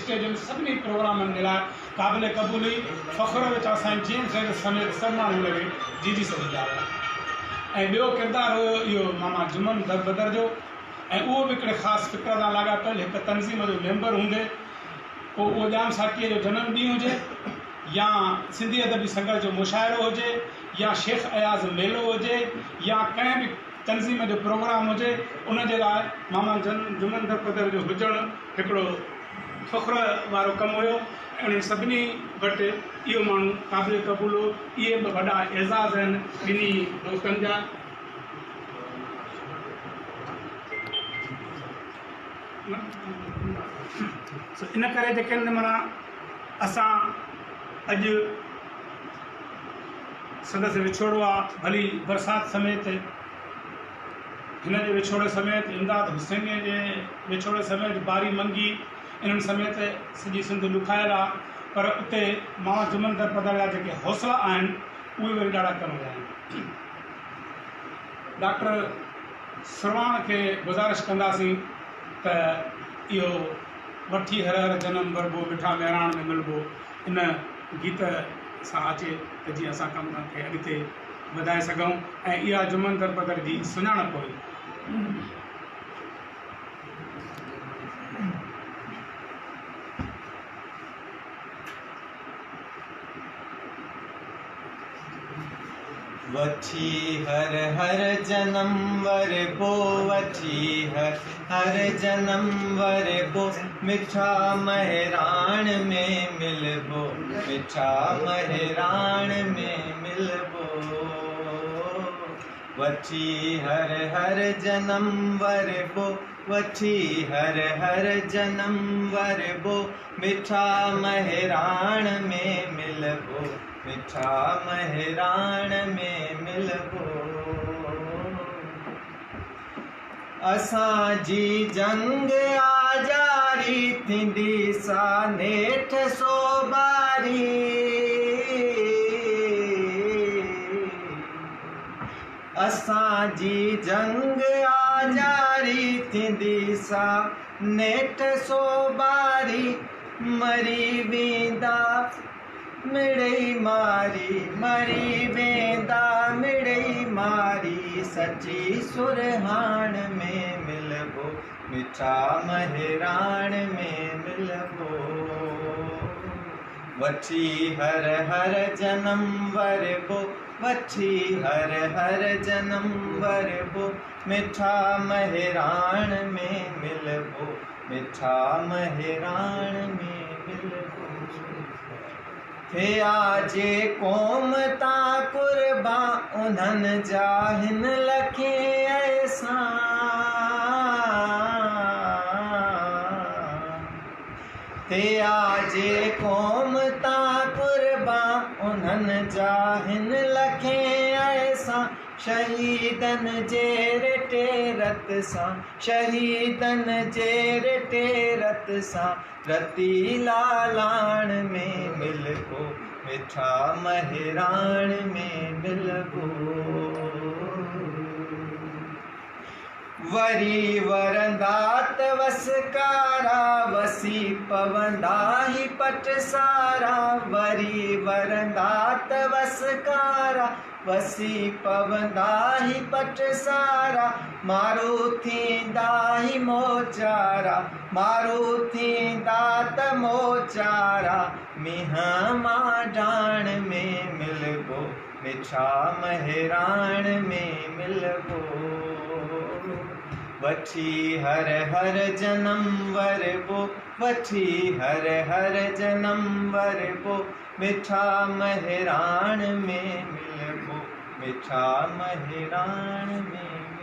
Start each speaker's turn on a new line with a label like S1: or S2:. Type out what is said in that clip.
S1: Stage में सभी programme मिला काबिल कबूली फ़ख्र विच असांजी जेम्स एड समेत सब माण्हू लॻे जी सघंदा हुआ ऐं ॿियो किरदारु हुयो इहो मामा जुमन बदर जो ऐं उहो बि हिकिड़े ख़ासि फ़िक्र सां लाॻापियल हिकु तनज़ीम जो मेंबर हूंदे पोइ उहो ॼाम साखीअ जो जनमु ॾींहुं हुजे या सिंधी अदबी संघर्ष जो मुशाइरो हुजे या शेख अयाज़ मेलो हुजे या कंहिं बि तनज़ीम जो प्रोग्राम हुजे उन जे लाइ मामा जुमन बदर जो हुजणु हिकिड़ो फ़ख्र वारो कमु हुयो ऐं उन्हनि सभिनी वटि इहो माण्हू क़ाबिल क़बूल हो। इहे बि वॾा एज़ाज़ आहिनि ॿिन्ही दोस्तनि जा। इन करे जेके माना असां अॼु संदसि विछोड़ो आहे भली बरसाति समेत हिन जे विछोड़े समेत इमदाद हुसैनी जे विछोड़े समेत बारी मंगी इन्हनि समेत सॼी सिंध ॾुखायल आहे पर उते मामा जुमन बदर जा जेके हौसला आहिनि उहे वरी ॾाढा कम विया आहिनि। डॉक्टर श्रवाण खे गुज़ारिश कंदासीं त इहो वठी हर हर जनम वरबो मिठा महिराण में मिलबो इन गीत सां अचे त जीअं असां कम खे अॻिते वधाए सघूं ऐं इहा जुमन बदर जी सुञाणप हुई।
S2: वठी हर हर जन्म वरबो वठी हर जन्म वरबो मिठा महराण में मिलबो मिठा महराण में मिलबो वठी हर जन्म वरबो वठी हर जन्म वरबो मिठा महराण में मिलबो मिठा महराण में मिलबो असांजी जंग आजारी थींदी सा नेठ सोबारी असांजी जंग आजारी थींदी सा नेठ सोबारी मरी वेंदा मिड़ई मारी मरी वेंदा मिड़ई मारी सची सुरहाण में मिलबो मिठा महराण में मिलबो वठी हर जन्म वरबो वठी हर जन्म वरबो मिठा महराण में मिलबो मिठा महराण में मिलबो थे आजे क़ौम ता कुर्बा उन्हनि जा हिन लखे ऐसा थे आजे क़ौम ता कुर्बा उन्हनि जा हिन लखे ऐसा शहीदन जे रिटे रत सां शहीदन जे रिटे रत सां रती लालाण में मिलबो मिठा महराण में मिलबो वरी वरंदात वसकारा वसी पवंदा ही पट सारा वरी वरंदात वसकारा वसी पवंदा ही पट सारा मारू थींदा ही मोचारा मारू थींदा त मोचारा मींहं मां डाण में मिलबो मिठा महराण में मिलबो वठी हर जन्म वरबो वठी हर जन्म वरबो मिठा महराण में मिलबो मिठा महराण में